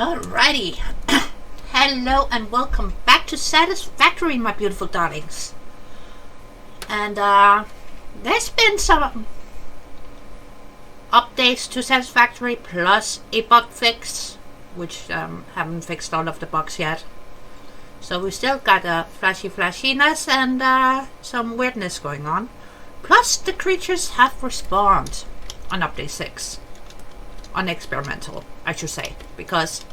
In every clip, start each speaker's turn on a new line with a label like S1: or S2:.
S1: Alrighty. Hello and welcome back to Satisfactory, my beautiful darlings. And there's been some updates to Satisfactory plus a bug fix, which haven't fixed all of the bugs yet. So we still got a flashiness and some weirdness going on. Plus the creatures have respawned on update 6. On experimental, I should say, because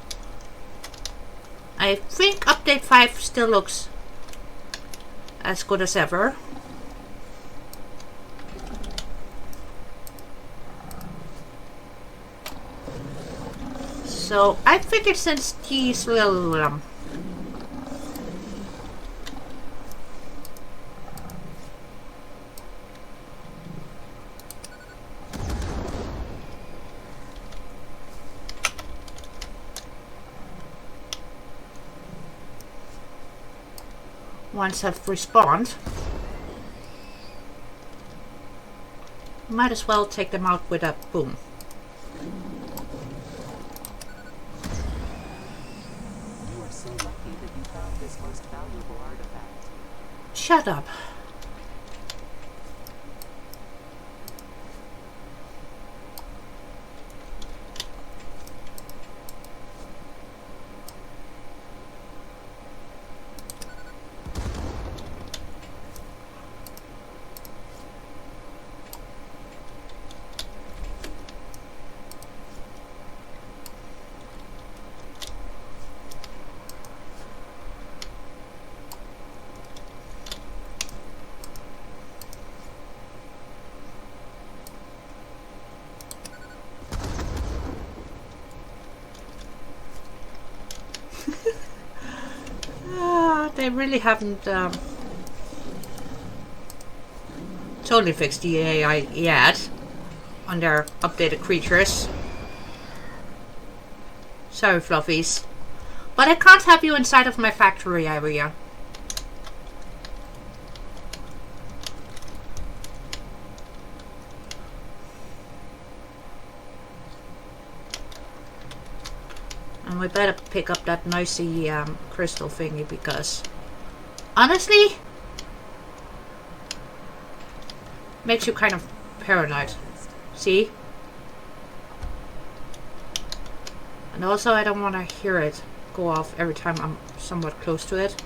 S1: I think update 5 still looks as good as ever. So I figured since these little ones have respawned, might as well take them out with a boom.
S2: You are so lucky that you found this most valuable artifact.
S1: Shut up. They really haven't totally fixed the AI yet on their updated creatures. Sorry, fluffies. But I can't have you inside of my factory area. And we better pick up that noisy crystal thingy because honestly makes you kind of paranoid. See? And also I don't want to hear it go off every time I'm somewhat close to it.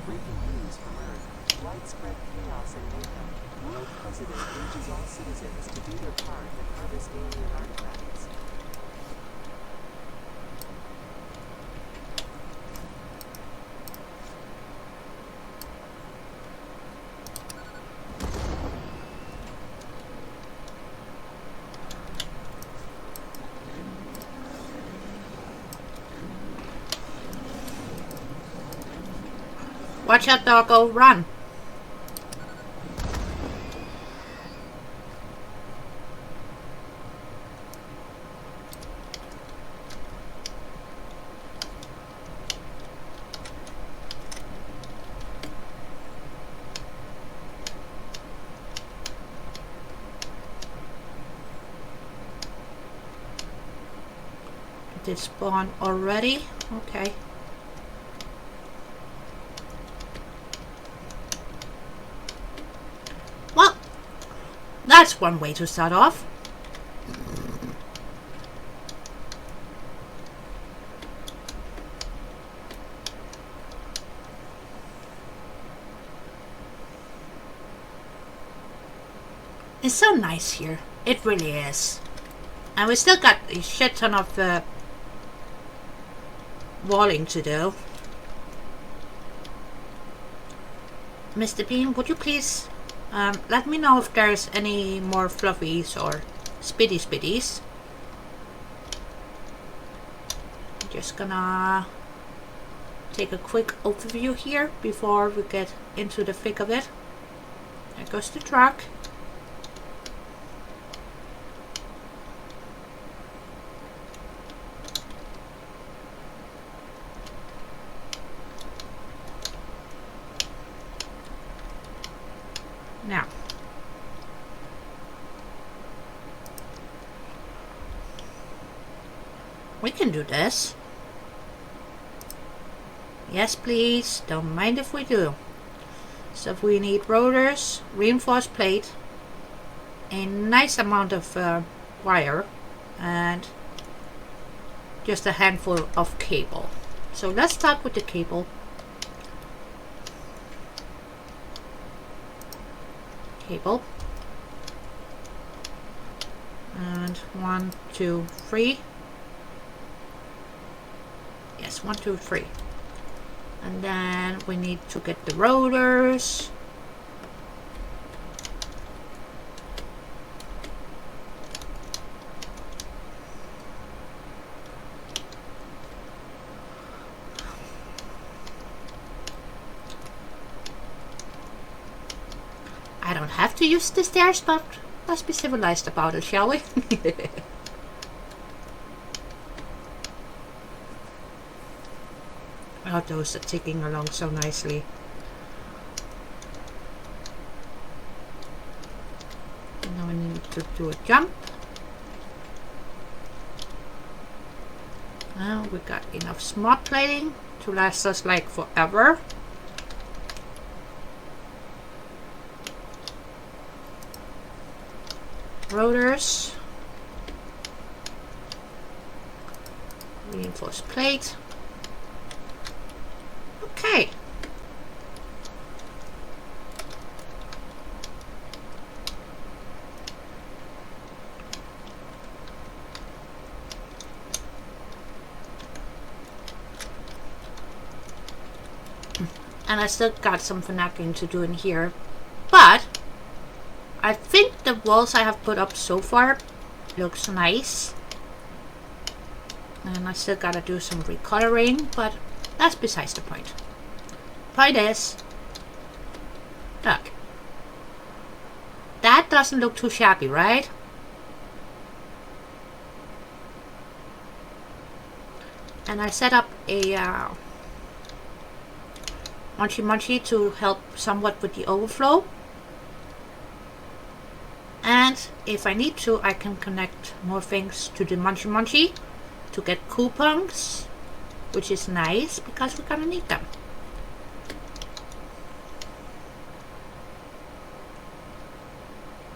S2: Breaking news from Earth. Widespread chaos and mayhem. World President urges all citizens to do their part and harvest alien artifacts.
S1: Watch out, doggo, run. It did spawn already? Okay. Well, that's one way to start off. It's so nice here. It really is. And we still got a shit ton of walling to do. Mr. Bean, would you please let me know if there's any more fluffies or spiddies. I'm just gonna take a quick overview here before we get into the thick of it. There goes the truck. Now, We can do this. Yes, please. Don't mind if we do. So we need rotors, reinforced plate, a nice amount of wire, and just a handful of cable. So let's start with the cable. Cable. And 1, 2, 3. Yes, 1, 2, 3. And then we need to get the rotors. I don't have to use the stairs, but let's be civilized about it, shall we? Oh, those are ticking along so nicely. And now we need to do a jump. Now we got enough smart plating to last us like forever. Rotors. Reinforced plate. Okay. And I still got some finagling to do in here, but I think the walls I have put up so far looks nice. And I still gotta do some recoloring, but that's besides the point. Point is, look, that doesn't look too shabby, right? And I set up a munchy to help somewhat with the overflow. And if I need to, I can connect more things to the munchy to get coupons, which is nice because we're gonna need them.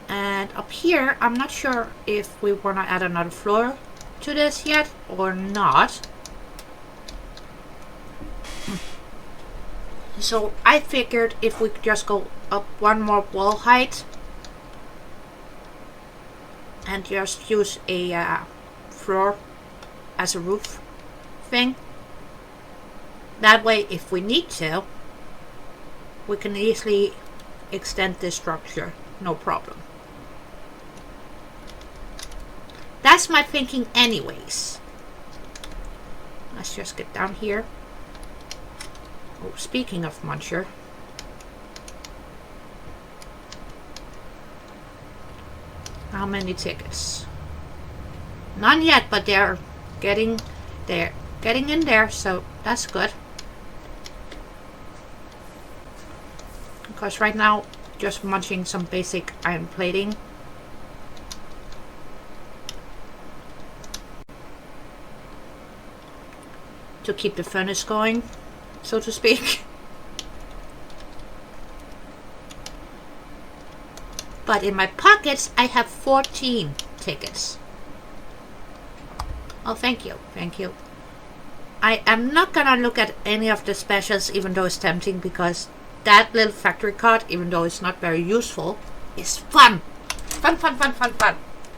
S1: And up here, I'm not sure if we wanna add another floor to this yet or not. So I figured if we could just go up one more wall height and just use a floor as a roof thing. That way, if we need to, we can easily extend this structure, no problem. That's my thinking anyways. Let's just get down here. Oh, speaking of muncher. How many tickets? None yet, but they're getting in there, so that's good. Because right now, just munching some basic iron plating. To keep the furnace going, so to speak. But in my pockets, I have 14 tickets. Oh, thank you. Thank you. I am not gonna look at any of the specials, even though it's tempting, because that little factory card, even though it's not very useful, is fun. Fun.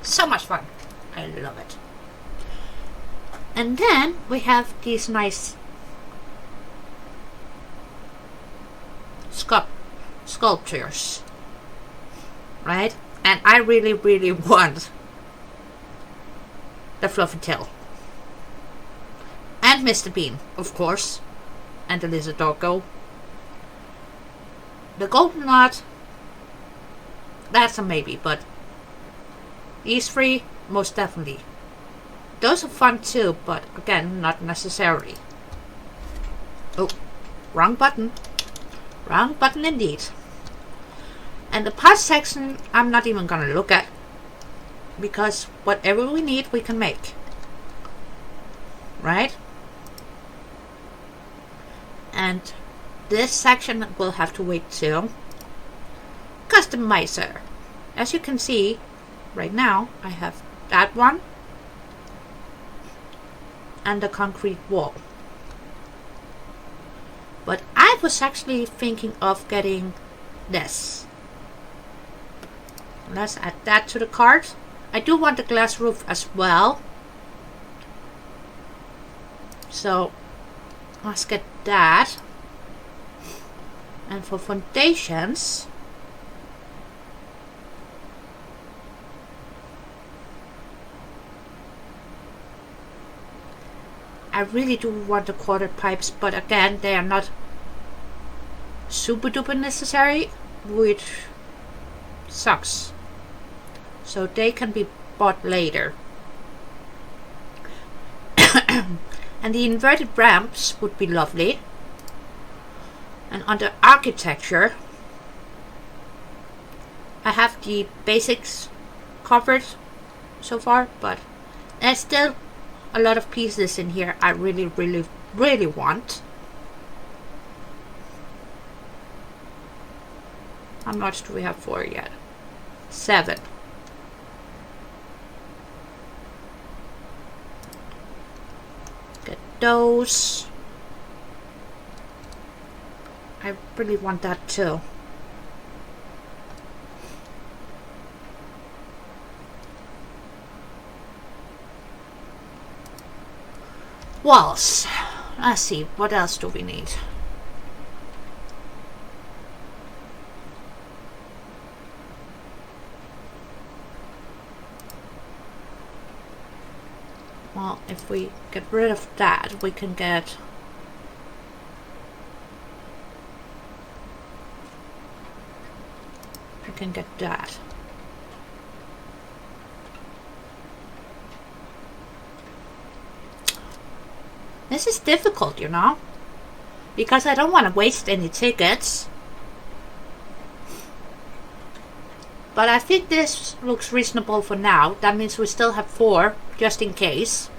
S1: So much fun. I love it. And then we have these nice sculptures. Right? And I really want the fluffy tail. And Mr. Bean, of course. And the lizard doggo. The golden knot, that's a maybe, but these three, most definitely. Those are fun too, but again, not necessarily. Oh, wrong button. Wrong button indeed. And the parts section, I'm not even gonna look at, because whatever we need, we can make. right? And this section will have to wait too. Customizer. As you can see, right now I have that one and the concrete wall. But I was actually thinking of getting this. Let's add that to the cart. I do want the glass roof as well. So let's get that. And for foundations, I really do want the quarter pipes, but again, they are not super duper necessary, which sucks. So they can be bought later. And the inverted ramps would be lovely. And under architecture, I have the basics covered so far, but there's still a lot of pieces in here I really want. How much do we have for yet? 7. Get those. I really want that too. Walls. Let's see, what else do we need? Well, if we get rid of that, we can get that. This is difficult, you know, because I don't want to waste any tickets. But I think this looks reasonable for now. That means we still have 4, just in case.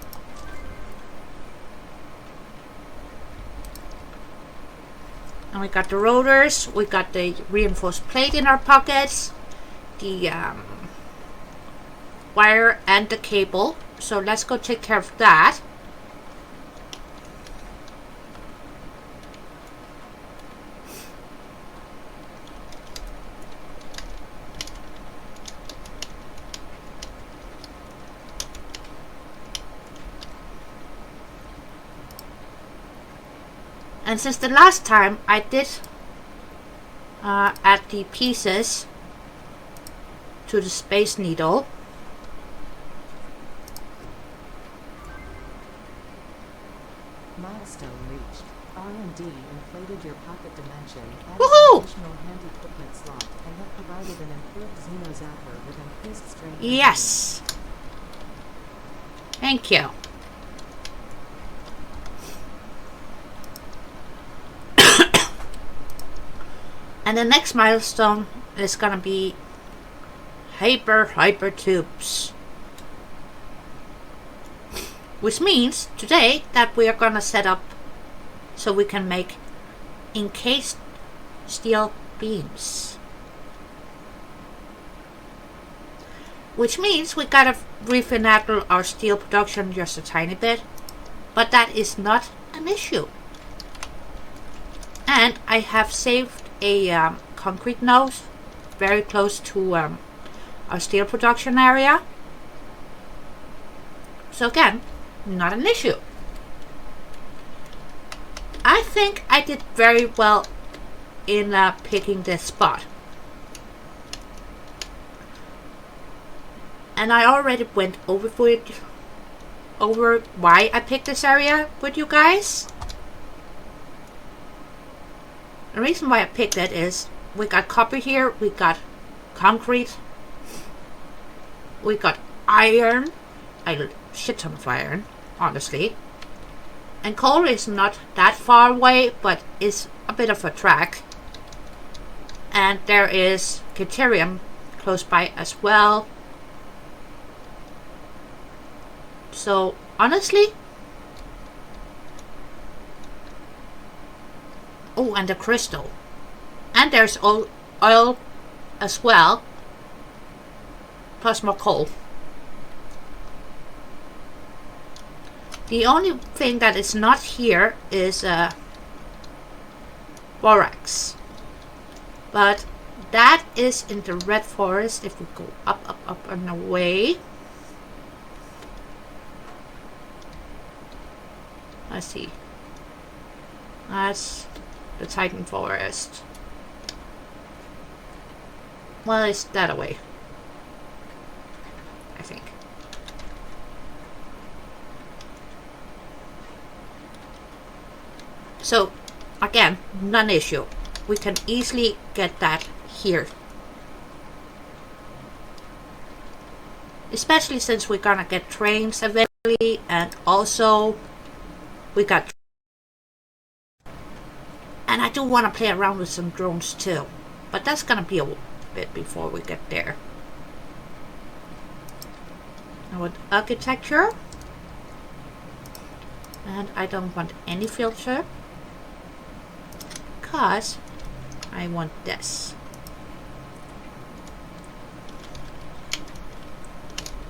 S1: And we got the rotors, we got the reinforced plate in our pockets, the wire and the cable. So let's go take care of that. And since the last time I did add the pieces to the Space Needle,
S2: Milestone reached. R&D inflated your pocket dimension, added
S1: Woohoo!
S2: an additional hand equipment slot, and have provided an improved Xenozapper with increased strength.
S1: yes, thank you. And the next milestone is gonna be hyper tubes, which means today that we are gonna set up so we can make encased steel beams, which means we gotta refinagle our steel production just a tiny bit, but that is not an issue. And I have saved a concrete node very close to our steel production area. So again, not an issue. I think I did very well in picking this spot. And I already went over why I picked this area with you guys. The reason why I picked it is we got copper here, we got concrete, we got iron, a shit ton of iron, honestly. And coal is not that far away, but is a bit of a trek. And there is Caterium close by as well. So honestly, Oh, and the crystal. And there's oil as well. Plus more coal. The only thing that is not here is borax. But that is in the red forest. If we go up, up, up and away. Let's see. That's the Titan forest. Well, it's that away, I think. So, again, non-issue. We can easily get that here. Especially since we're gonna get trains eventually, and also we got... And I do want to play around with some drones too. But that's gonna be a bit before we get there. Now with architecture. And I don't want any filter. Because I want this.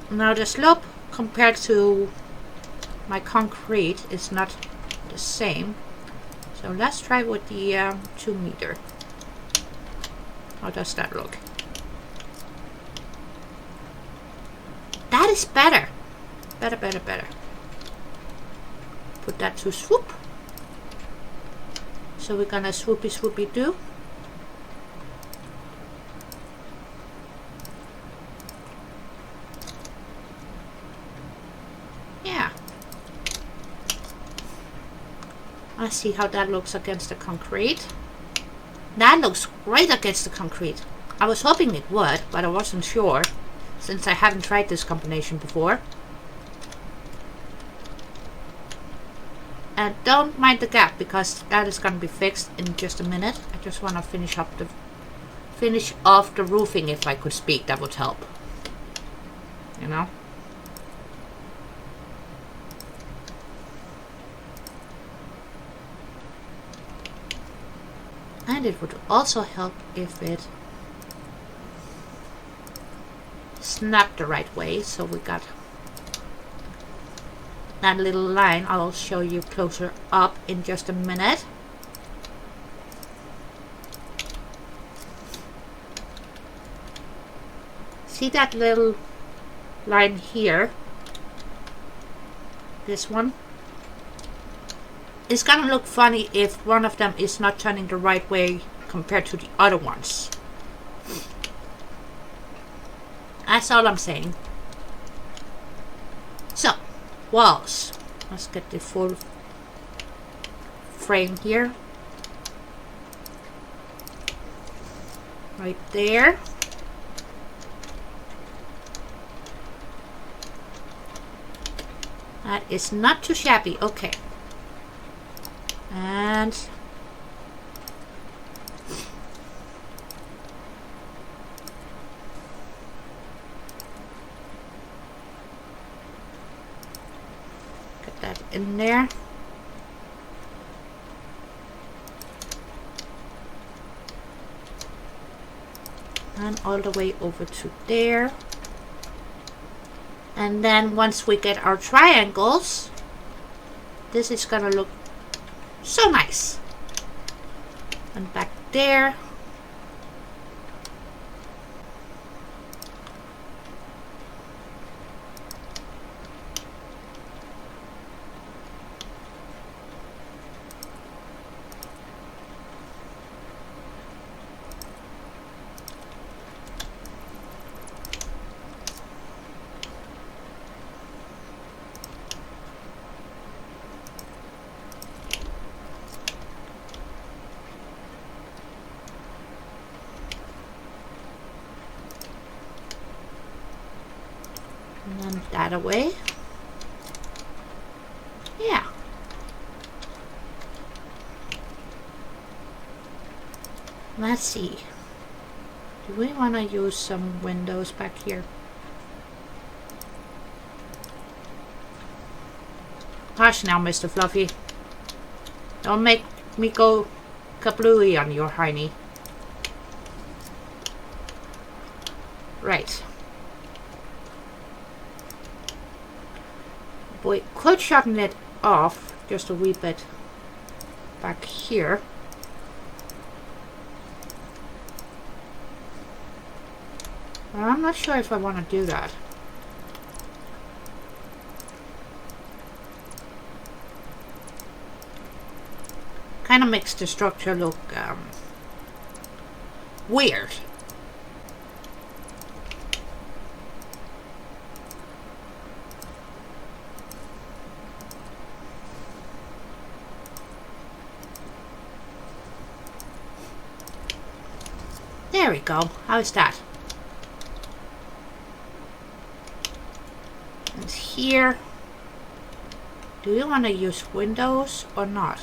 S1: Now the slope compared to my concrete is not the same. So let's try with the 2 meter. How does that look? That is better. Better, better, better. Put that to swoop. So we're gonna swoopy swoopy do. Yeah. Let's see how that looks against the concrete. That looks great against the concrete. I was hoping it would, but I wasn't sure, since I haven't tried this combination before. And don't mind the gap, because that is going to be fixed in just a minute. I just want to finish off the roofing. If I could speak, that would help. You know? And it would also help if it snapped the right way. So we got that little line. I'll show you closer up in just a minute. See that little line here? This one? It's gonna look funny if one of them is not turning the right way compared to the other ones. That's all I'm saying. So, walls. Let's get the full frame here. Right there. That is not too shabby. Okay. And get that in there. And all the way over to there. And then once we get our triangles, this is gonna look so nice. And back there. And then that away. Yeah. Let's see. Do we want to use some windows back here? Gosh now, Mr. Fluffy. Don't make me go kablooey on your hiney. Right. We could shorten it off just a wee bit back here. I'm not sure if I want to do that. Kind of makes the structure look weird. There we go. How's that? And here, do you want to use windows or not?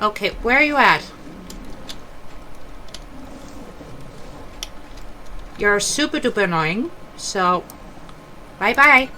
S1: Okay, where are you at? You're super duper annoying, so bye bye.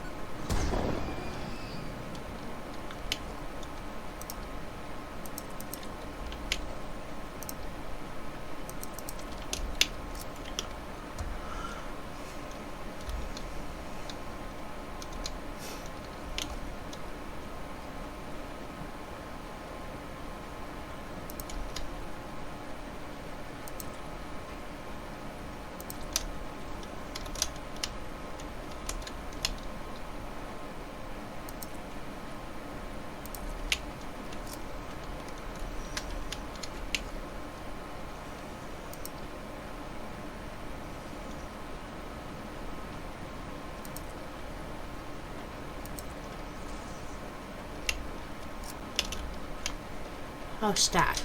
S1: How's that?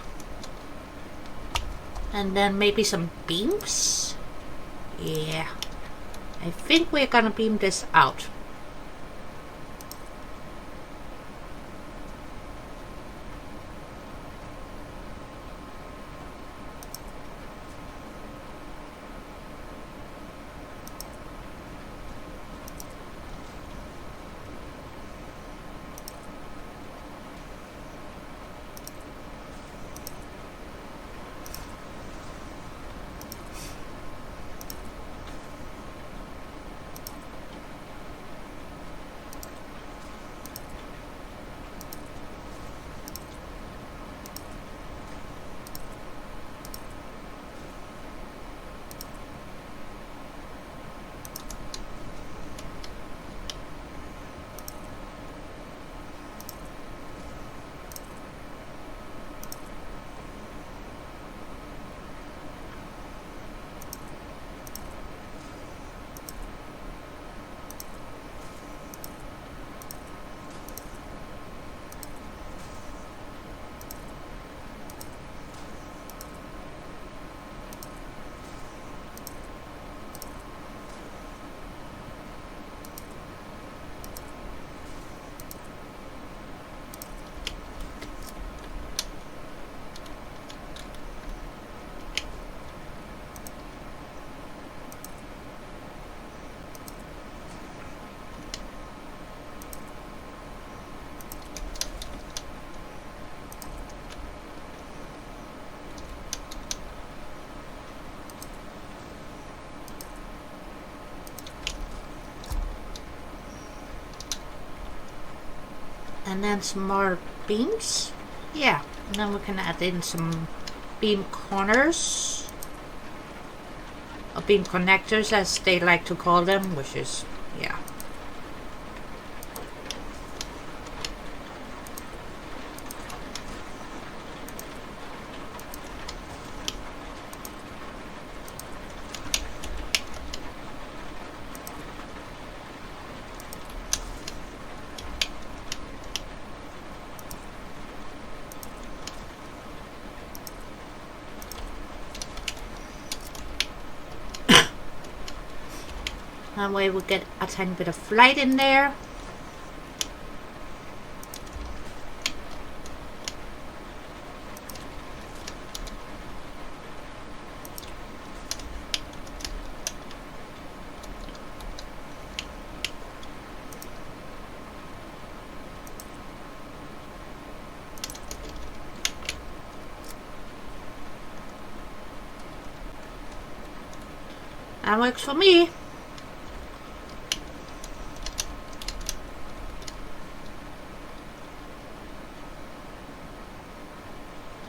S1: And then maybe some beams? Yeah. I think we're gonna beam this out. And then some more beams. Yeah, and then we can add in some beam corners, or beam connectors as they like to call them, which is, yeah. That way we get a tiny bit of light in there. That works for me.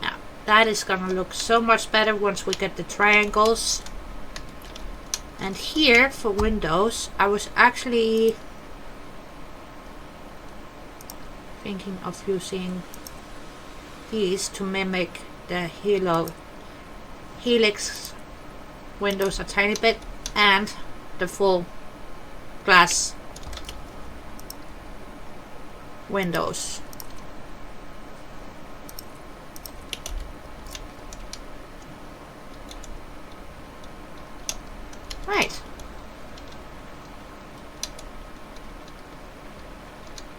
S1: Now, that is gonna look so much better once we get the triangles. And here for windows, I was actually thinking of using these to mimic the helix windows a tiny bit and the full glass windows. Right.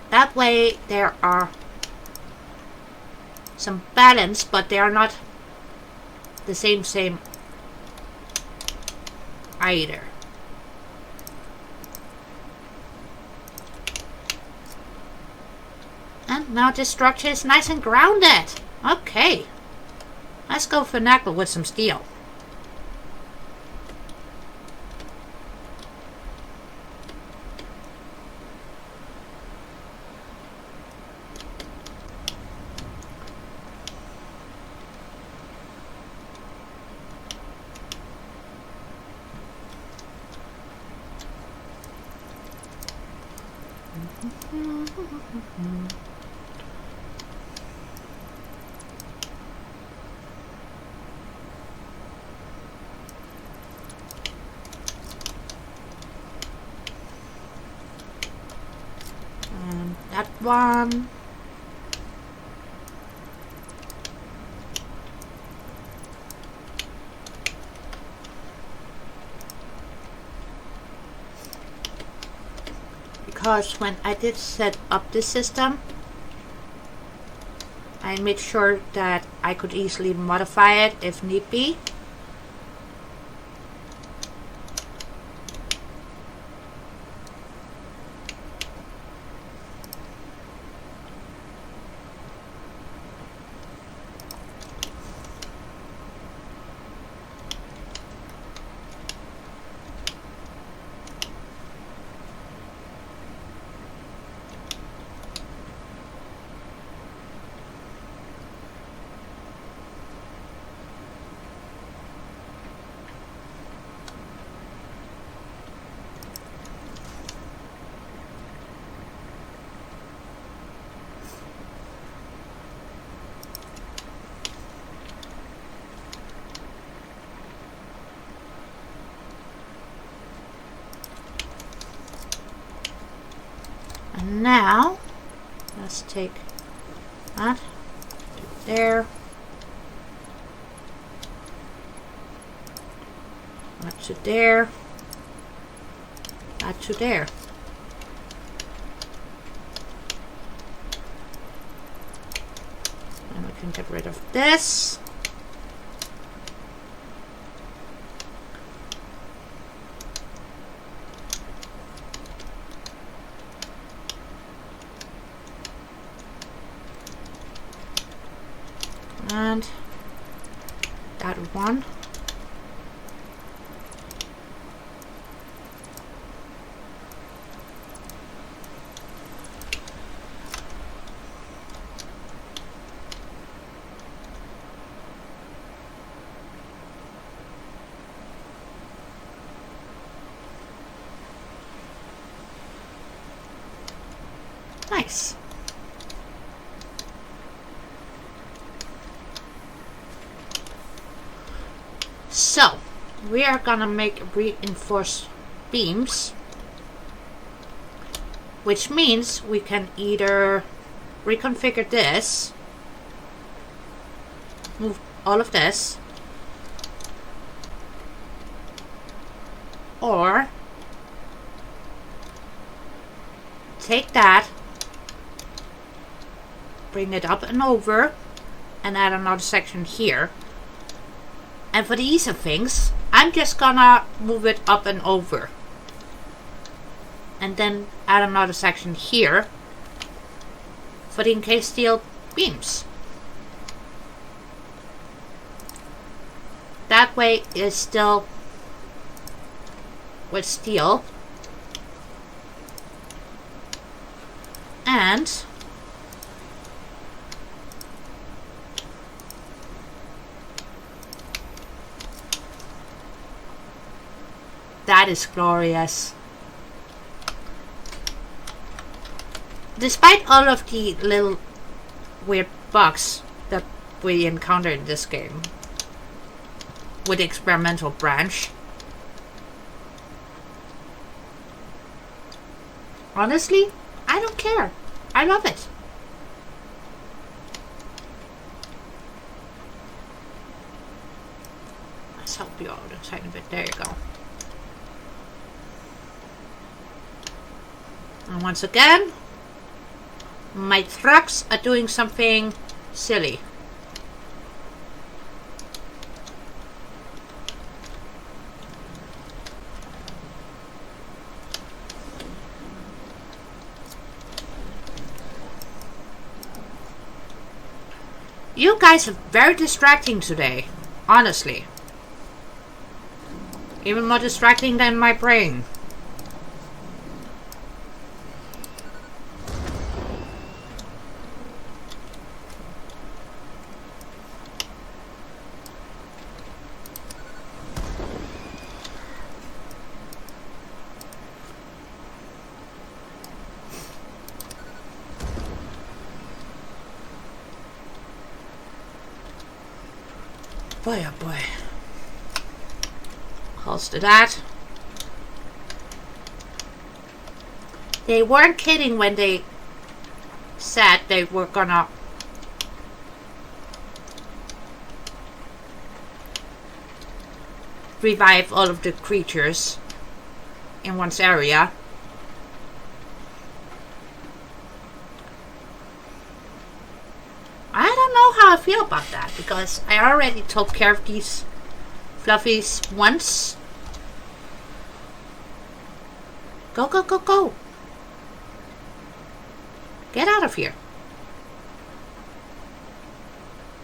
S1: That way there are some balance, but they are not the same either. And now this structure is nice and grounded. Okay. Let's go finagle with some steel. And that one. Because when I did set up this system, I made sure that I could easily modify it if need be. And now, let's take that to there, that to there, that to there. And we can get rid of this. And that one. Nice. So, we are gonna make reinforced beams, which means we can either reconfigure this, move all of this, or take that, bring it up and over, and add another section here. And for the ease of things, I'm just gonna move it up and over. And then add another section here for the encased steel beams. That way it's still with steel. And that is glorious. Despite all of the little weird bugs that we encounter in this game with the experimental branch, honestly, I don't care. I love it. Let's help you out a tiny bit. There you go. And once again, my trucks are doing something silly. You guys are very distracting today, honestly. Even more distracting than my brain. Boy, oh boy. Close to that. They weren't kidding when they said they were gonna revive all of the creatures in one's area. I don't know how I feel about that, because I already took care of these fluffies once. Go, go, go, go. Get out of here.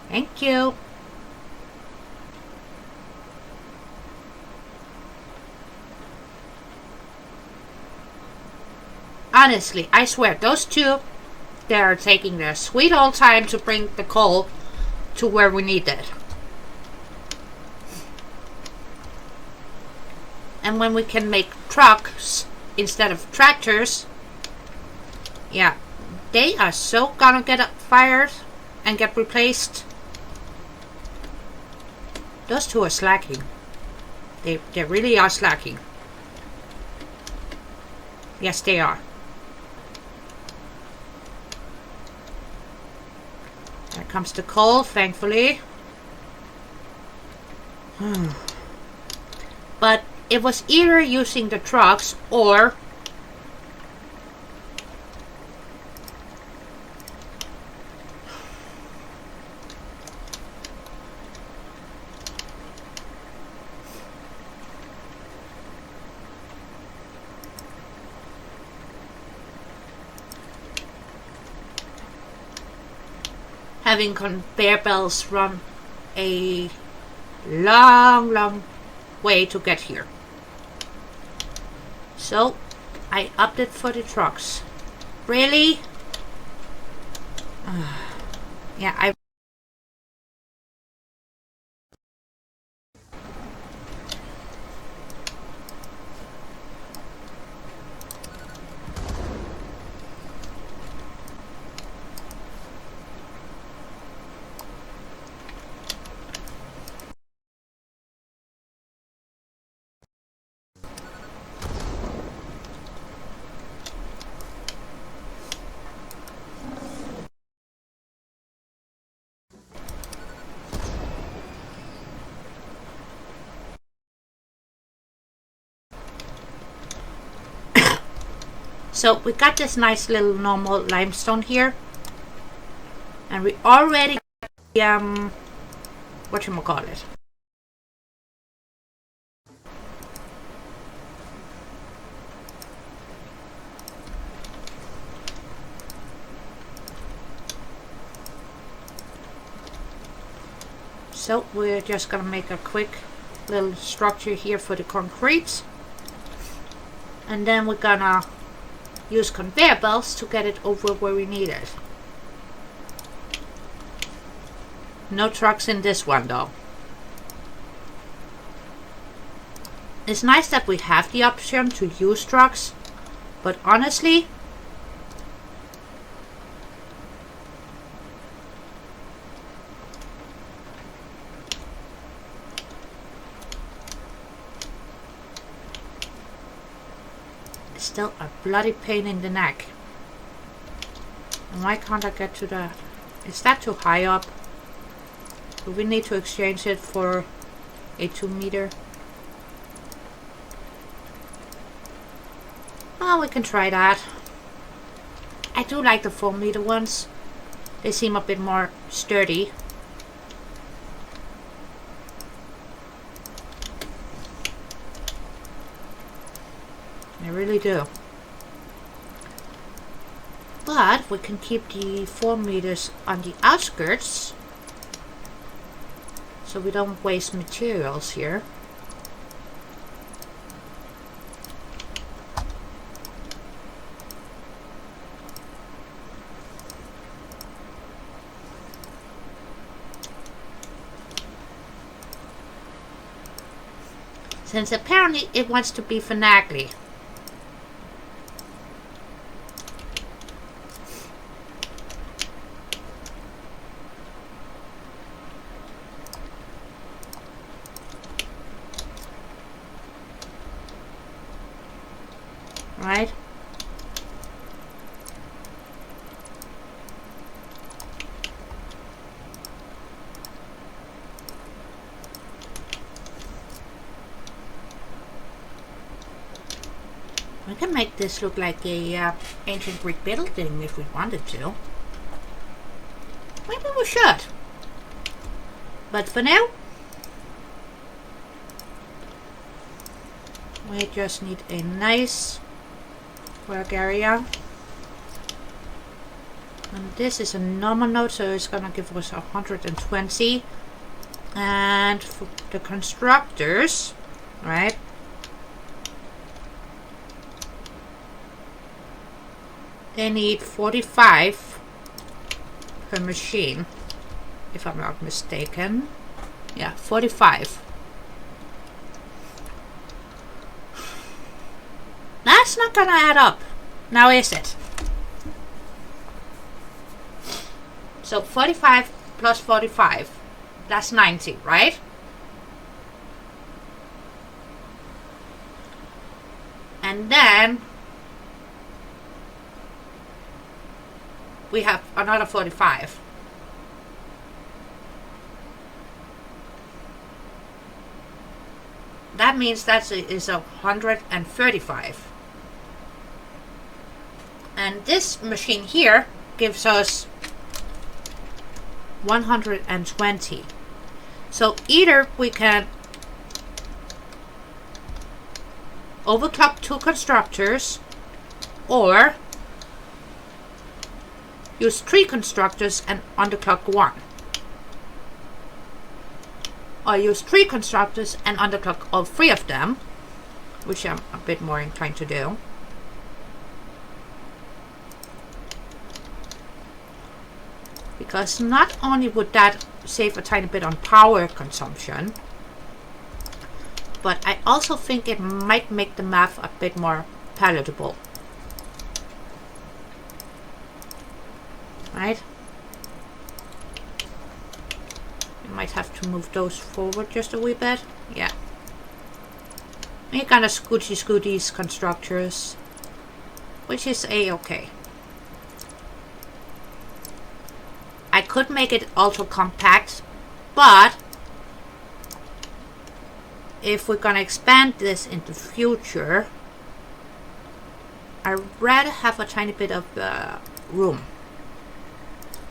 S1: Thank you. Honestly, I swear, those two, they're taking their sweet old time to bring the coal to where we need it. And when we can make trucks instead of tractors, yeah, they are so gonna get fired and get replaced. Those two are slacking. They really are slacking. Yes, they are. There comes the coal, thankfully. But it was either using the trucks or having conveyor belts run a long way to get here. So I opted for the trucks. Really? Yeah, I So we got this nice little normal limestone here, and we already got whatchamacallit. So we're just gonna make a quick little structure here for the concrete. And then we're gonna use conveyor belts to get it over where we need it. No trucks in this one though. It's nice that we have the option to use trucks, but honestly, it's still a bloody pain in the neck. And why can't I get to that? Is that too high up? Do we need to exchange it for a 2 meter? Well, we can try that. I do like the 4 meter ones. They seem a bit more sturdy. I really do. But we can keep the 4 meters on the outskirts, so we don't waste materials here. Since apparently it wants to be finagly. Right? We can make this look like a ancient Greek building if we wanted to. Maybe we should. But for now, we just need a nice work area. And this is a normal node, so it's gonna give us 120. And for the constructors, right? They need 45 per machine, if I'm not mistaken. Yeah, 45. That's not gonna add up, now is it? So 45 plus 45, that's 90, right? And then we have another 45. That means that is 135. And this machine here gives us 120. So either we can overclock 2 constructors, or use 3 constructors and underclock 1. Or use 3 constructors and underclock all 3 of them, which I'm a bit more inclined to do. Because not only would that save a tiny bit on power consumption, but I also think it might make the math a bit more palatable. Right? You might have to move those forward just a wee bit. Yeah. You kind of scoot these constructors, which is a-okay. I could make it ultra compact, but if we're gonna expand this in the future, I'd rather have a tiny bit of room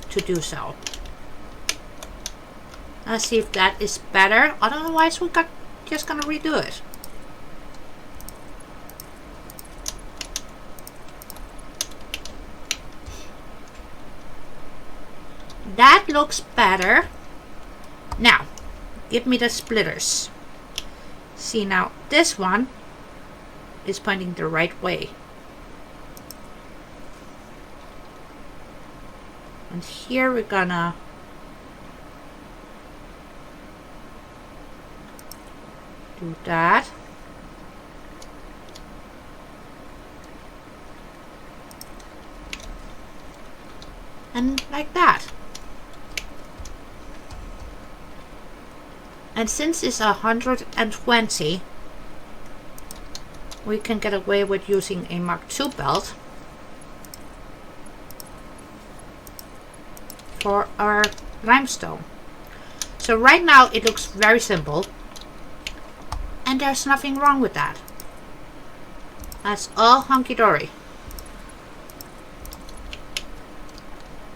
S1: to do so. Let's see if that is better. Otherwise, we're just gonna redo it. That looks better. Now, give me the splitters. See, now this one is pointing the right way. And here we're gonna do that. And like that. And since it's 120, we can get away with using a Mark II belt for our limestone. So right now it looks very simple, and there's nothing wrong with that. That's all hunky-dory.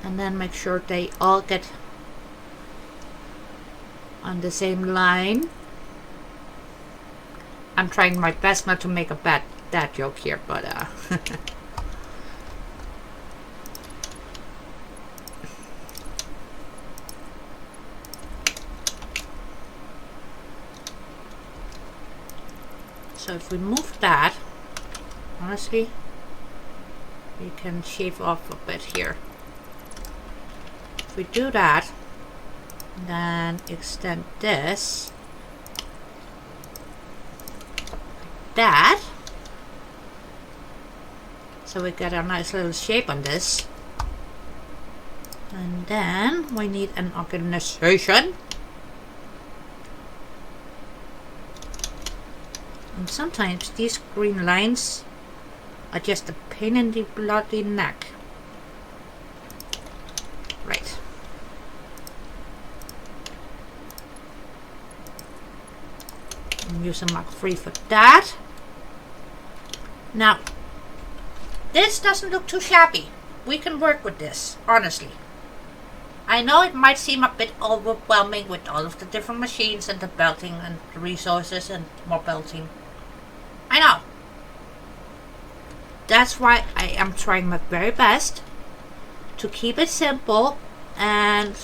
S1: And then make sure they all get on the same line. I'm trying my best not to make a bad dad joke here, but so if we move that, honestly, we can shave off a bit here. If we do that, then extend this like that, so we get a nice little shape on this. And then we need an organization. And sometimes these green lines are just a pain in the bloody neck. Right. And use a Mark III for that. Now, this doesn't look too shabby. We can work with this, honestly. I know it might seem a bit overwhelming with all of the different machines and the belting and the resources and more belting. I know. That's why I am trying my very best to keep it simple and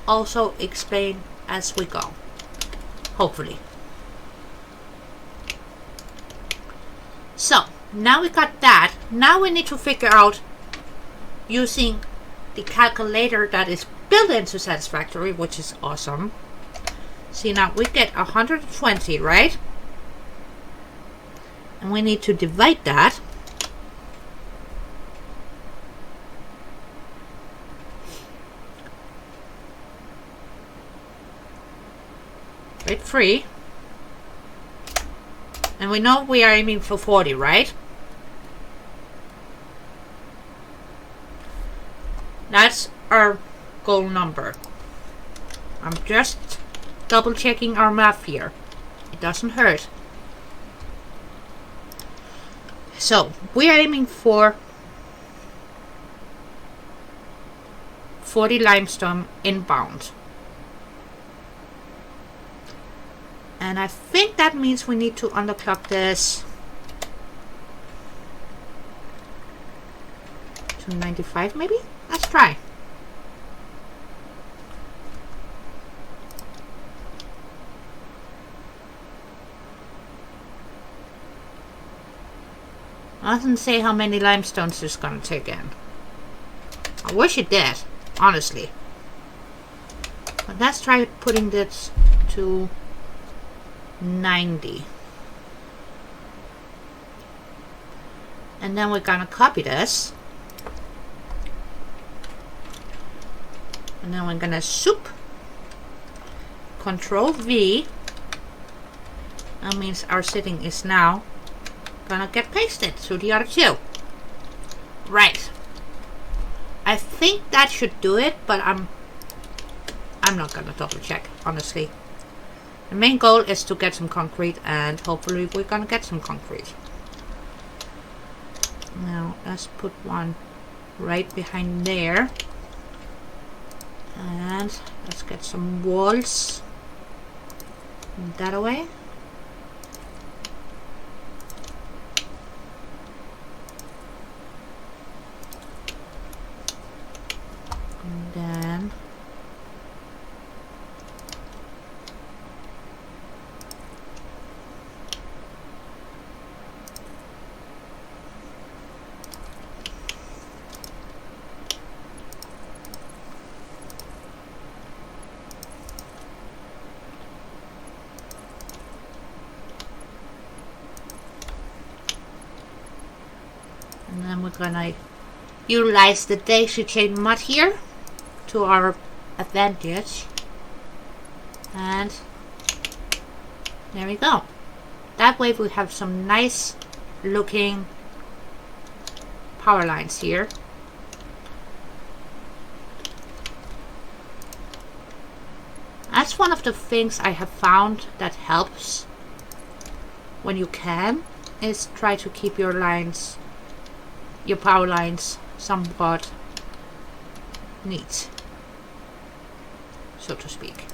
S1: also explain as we go. Hopefully. So, now we got that. Now we need to figure out, using the calculator that is built into Satisfactory, which is awesome. See, now we get 120, right? And we need to divide that by 3. And we know we are aiming for 40, right? That's our goal number. I'm just double checking our math here. It doesn't hurt. So we are aiming for 40 limestone inbound. And I think that means we need to underclock this to 95 maybe? Let's try. I doesn't say how many limestones it's gonna take in. I wish it did, honestly. But let's try putting this to 90. And then we're gonna copy this. And then we're gonna soup. Control V. That means our setting is now gonna get pasted to the other two. Right. I think that should do it, but I'm not gonna double check, honestly. The main goal is to get some concrete, and hopefully we're gonna get some concrete. Now let's put one right behind there. And let's get some walls that away. And then And then we're gonna utilize the daisy chain mud here to our advantage. And there we go. That way we have some nice looking power lines here. That's one of the things I have found that helps when you can, is try to keep your lines, your power lines, somewhat neat, so to speak.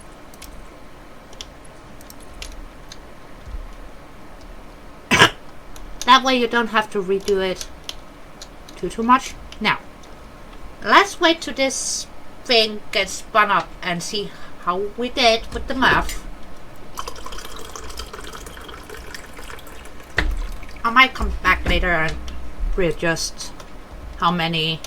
S1: That way you don't have to redo it too much. Now, let's wait till this thing gets spun up and see how we did with the math. I might come back later and readjust how many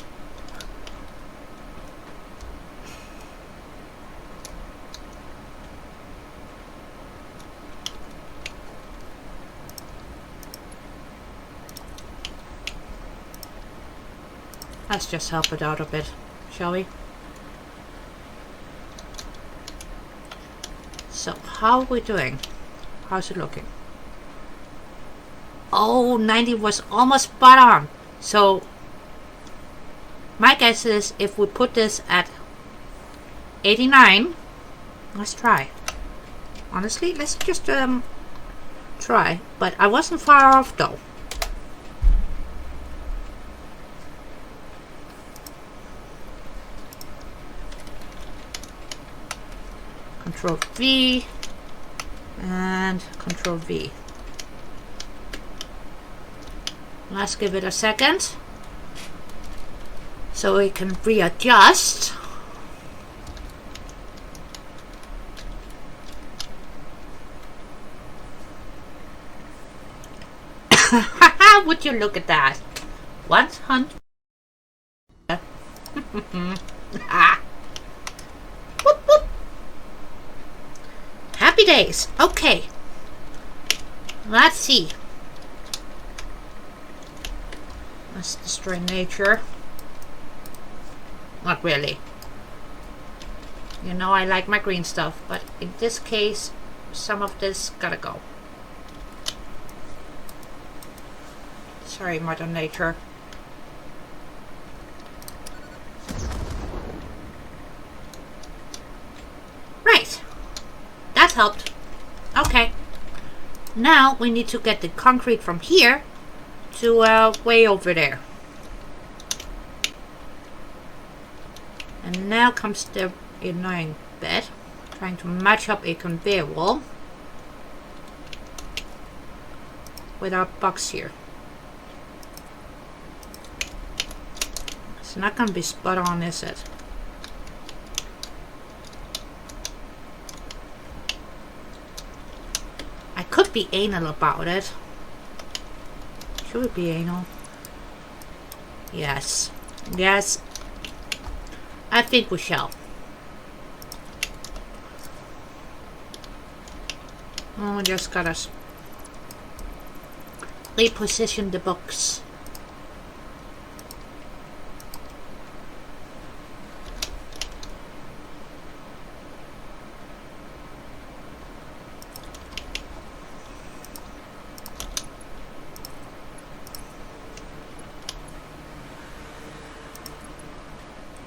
S1: let's just help it out a bit, shall we? So, how are we doing? How's it looking? Oh, 90 was almost spot on. So, my guess is if we put this at 89, let's try. Honestly, let's just try. But I wasn't far off though. Control V and Control V. Let's give it a second so we can readjust. Would you look at that? 100. Ah. Whoop, whoop. Happy days. Okay. Let's see. Let's destroy nature. Not really. You know I like my green stuff, but in this case, some of this gotta go. Sorry, Mother Nature. Right. That helped. Okay. Now we need to get the concrete from here to way over there. And now comes the annoying bit. Trying to match up a conveyor wall with our box here. It's not gonna be spot on, is it? I could be anal about it. Should we be anal? Yes. Yes. I think we shall. Oh, just gotta reposition the box.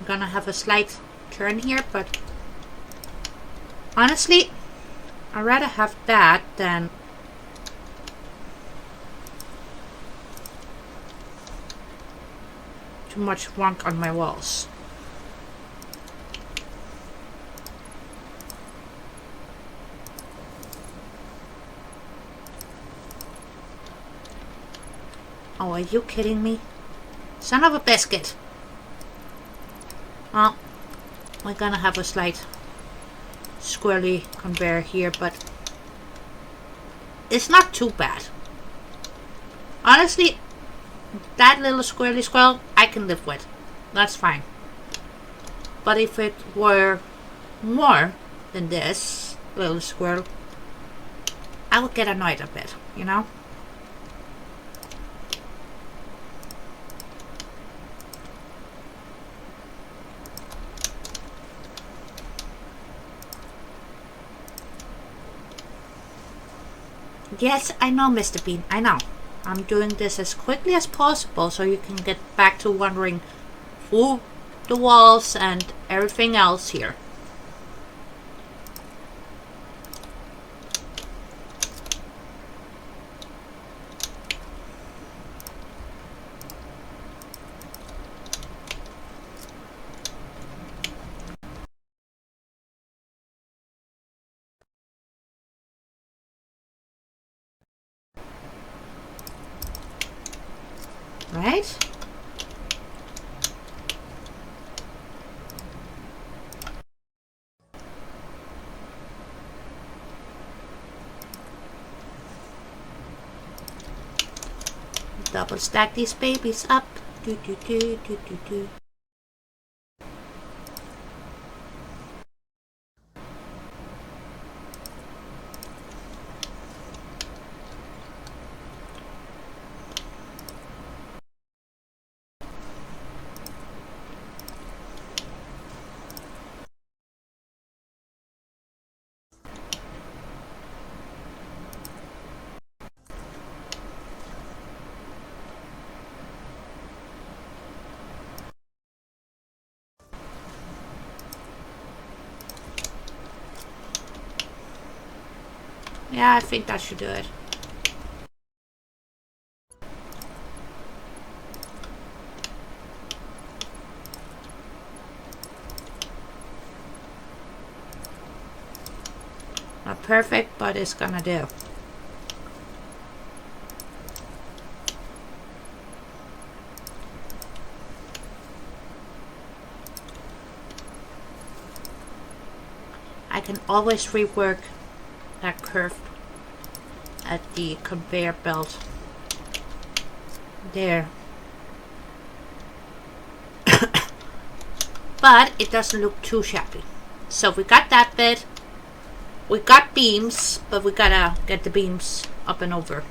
S1: Gonna have a slight turn here, but honestly I'd rather have that than too much wonk on my walls. Oh, are you kidding me? Son of a biscuit. Well, we're gonna have a slight squirrely conveyor here, but it's not too bad. Honestly, that little squirrely squirrel I can live with. That's fine. But if it were more than this little squirrel, I would get annoyed a bit, you know? Yes, I know, Mr. Bean, I know. I'm doing this as quickly as possible so you can get back to wondering who the walls and everything else here. Right? Double stack these babies up. Do, do, do, do, do, do. Yeah, I think that should do it. Not perfect, but it's gonna do. I can always rework that curve at the conveyor belt. There. But it doesn't look too shabby. So we got that bit. We got beams, but we gotta get the beams up and over.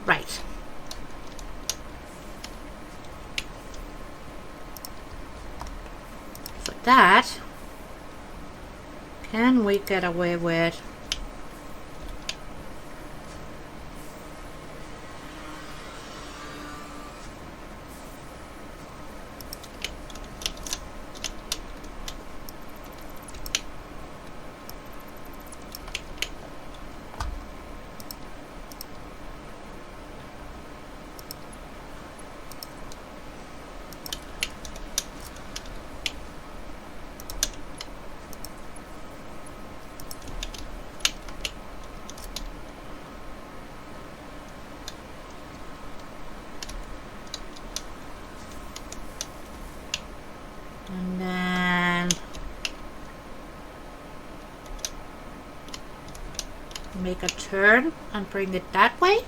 S1: Right. For that, can we get away with and then make a turn and bring it that way.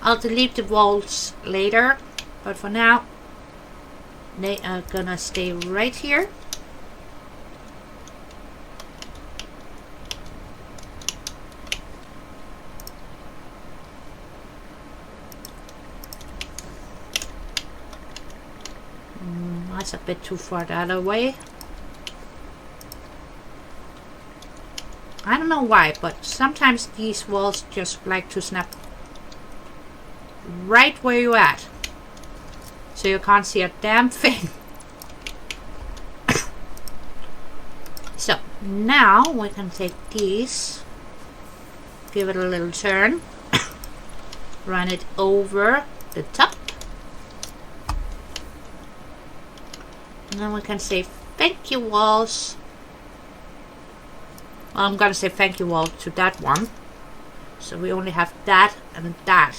S1: I'll delete the walls later, but for now they are gonna stay right here. That's a bit too far the other way. I don't know why, but sometimes these walls just like to snap right where you're at. So you can't see a damn thing. So now we can take these, give it a little turn, run it over the top. And then we can say thank you walls. Well, I'm gonna say thank you wall to that one. So we only have that and that.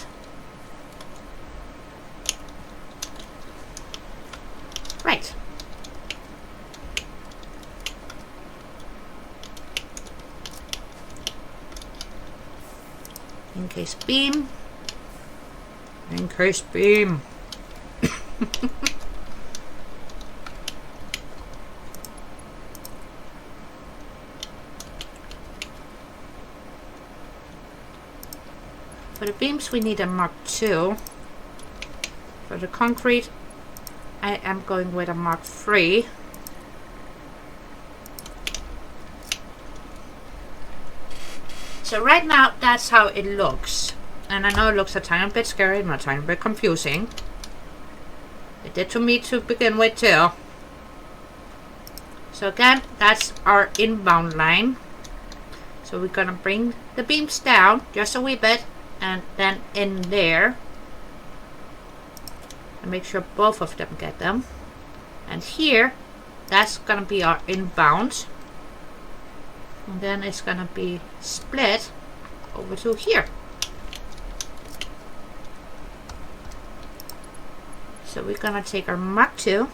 S1: Right. Encase beam. Encase beam. For the beams we need a Mark II. For the concrete I am going with a Mark III. So right now that's how it looks. And I know it looks a tiny bit scary and a tiny bit confusing. It did to me to begin with too. So again, that's our inbound line. So we're gonna bring the beams down just a wee bit and then in there. And make sure both of them get them. And here, that's gonna be our inbound. And then it's gonna be split over to here. So we're gonna take our Mark II.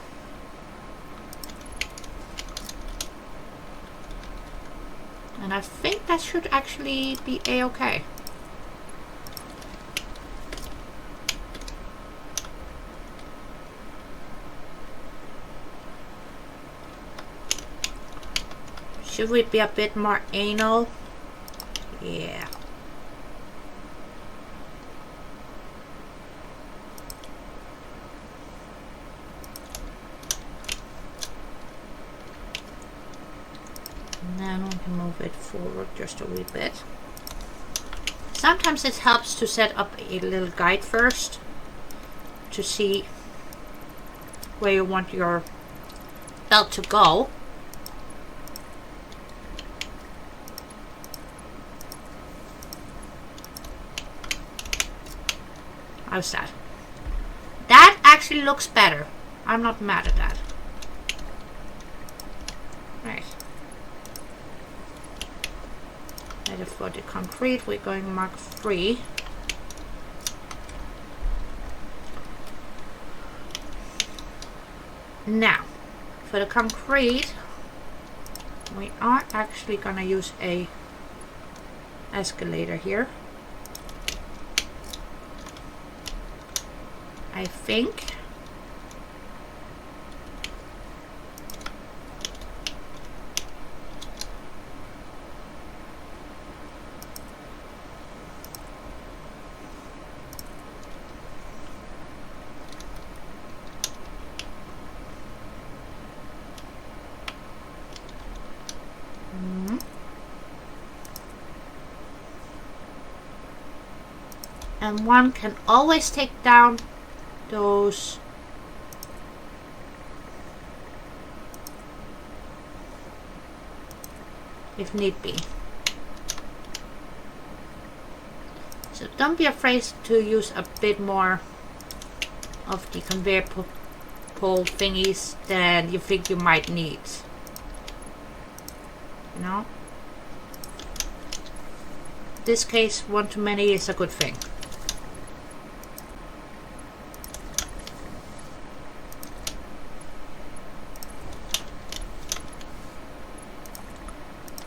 S1: And I think that should actually be a-okay. Should we be a bit more anal? Yeah. And then we can move it forward just a wee bit. Sometimes it helps to set up a little guide first to see where you want your belt to go. How's that? That actually looks better. I'm not mad at that. Right. And for the concrete, we're going Mark III. Now, for the concrete, we are actually gonna use a escalator here. I think. And one can always take down those if need be. So don't be afraid to use a bit more of the conveyor pole thingies than you think you might need. You know? In this case, one too many is a good thing.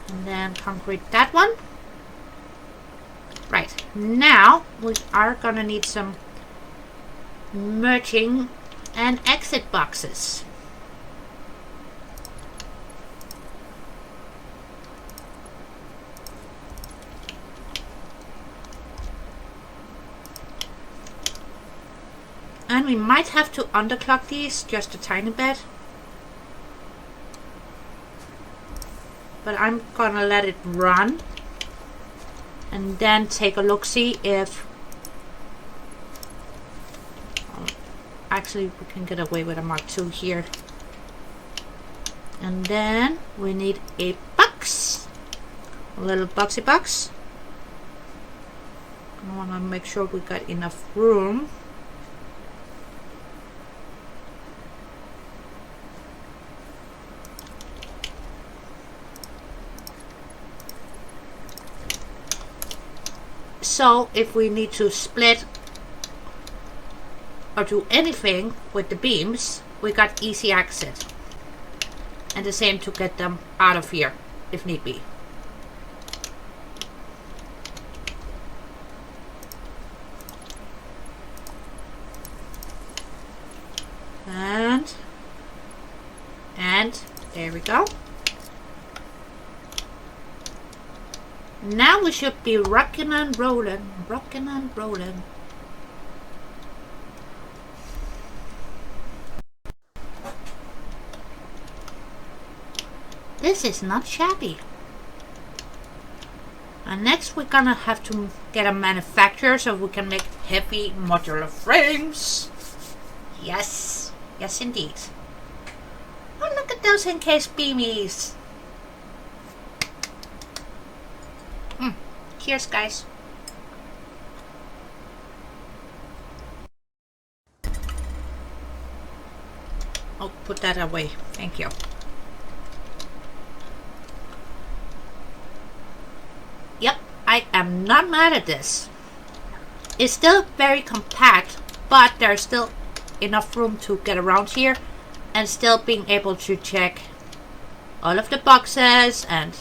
S1: And then concrete that one. Right, now we are gonna need some merging and exit boxes. And we might have to underclock these just a tiny bit. But I'm gonna let it run and then take a look, see if actually we can get away with a Mark II here. And then we need a box, a little boxy box. I want to make sure we got enough room. So if we need to split or do anything with the beams, we got easy access. And the same to get them out of here if need be. And there we go. Now we should be rocking and rolling, rocking and rolling. This is not shabby. And next we're gonna have to get a manufacturer so we can make heavy modular frames. Yes, yes indeed. Oh, look at those encased beamies. Cheers, guys. Oh, put that away. Thank you. Yep, I am not mad at this. It's still very compact, but there's still enough room to get around here and still being able to check all of the boxes and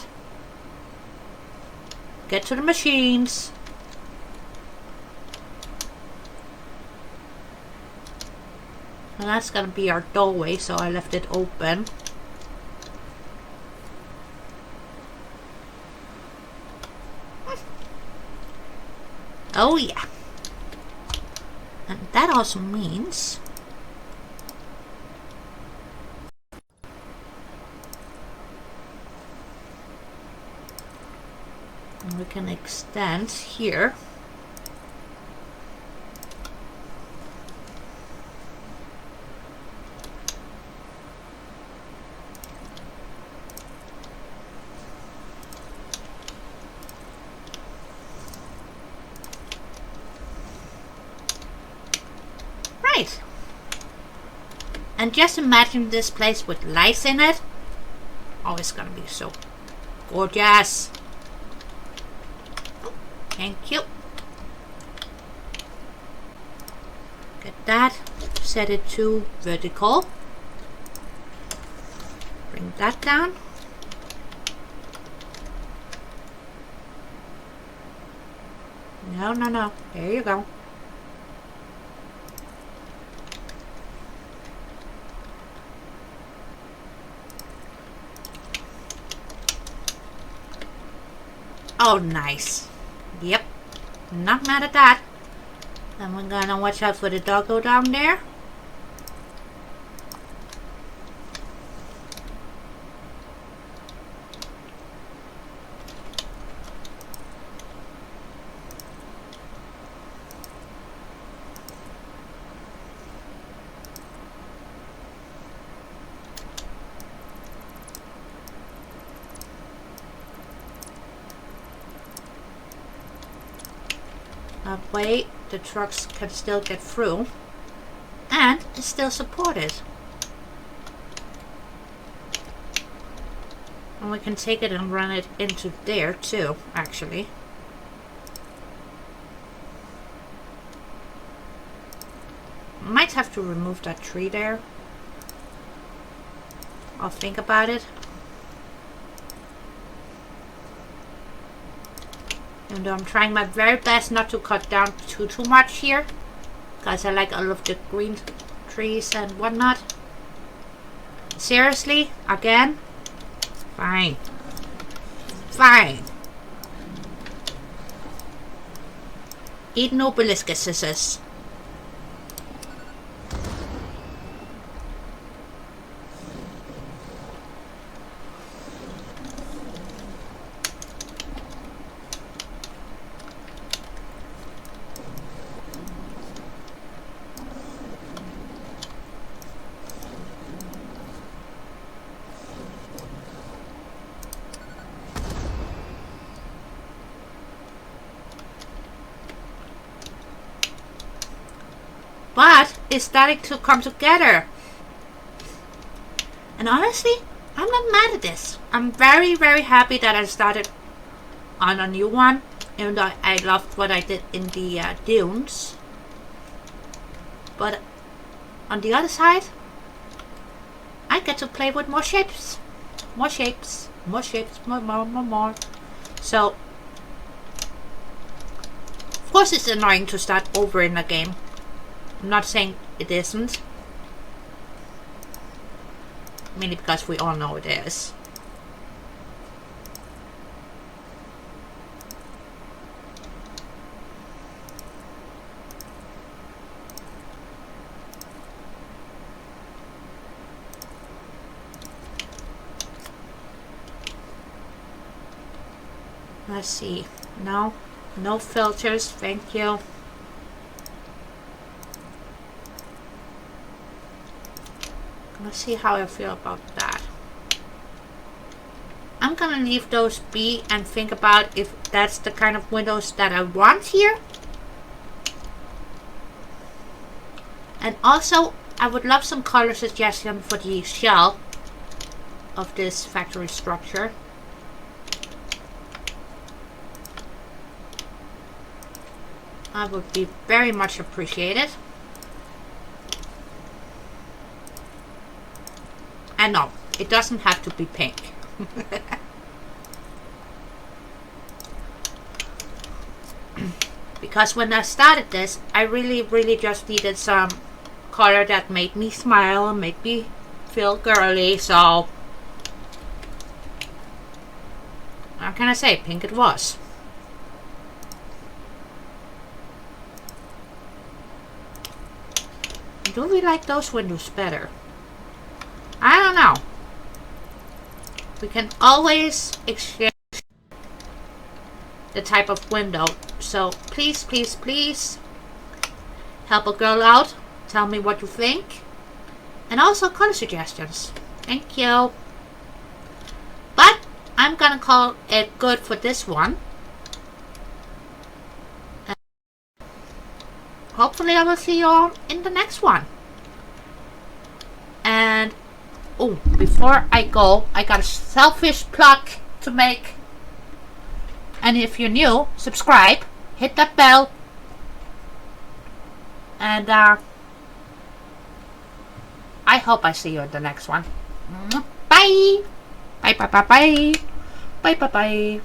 S1: get to the machines. And that's gonna be our doorway, so I left it open. Oh yeah. And that also means we can extend here. Right. And just imagine this place with lights in it. Oh, it's gonna be so gorgeous. Thank you. Get that. Set it to vertical. Bring that down. No, no, no. There you go. Oh, nice. Yep. Not mad at that. And we're gonna watch out for the doggo down there. That way the trucks can still get through and is still supported. And we can take it and run it into there too, actually. Might have to remove that tree there. I'll think about it. Even though I'm trying my very best not to cut down too much here, because I like all of the green trees and whatnot. Seriously, again? Fine. Fine. Eat no scissors. But it's starting to come together. And honestly, I'm not mad at this. I'm very, very happy that I started on a new one. Even though I loved what I did in the dunes. But on the other side, I get to play with more shapes. More shapes. More shapes. More. So, of course it's annoying to start over in a game. I'm not saying it isn't. Mainly because we all know it is. Let's see. No filters, thank you. Let's see how I feel about that. I'm gonna leave those be and think about if that's the kind of windows that I want here. And also, I would love some color suggestion for the shell of this factory structure. I would be very much appreciated. And no, it doesn't have to be pink. Because when I started this, I really just needed some color that made me smile and made me feel girly, so how can I say? Pink it was. Do we like those windows better? I don't know. We can always exchange the type of window. So please, please, please help a girl out. Tell me what you think. And also color suggestions. Thank you. But I'm gonna call it good for this one. And hopefully I will see you all in the next one. And oh, before I go, I got a selfish plug to make. And if you're new, subscribe, hit that bell, and I hope I see you in the next one. Bye! Bye bye bye bye! Bye bye bye!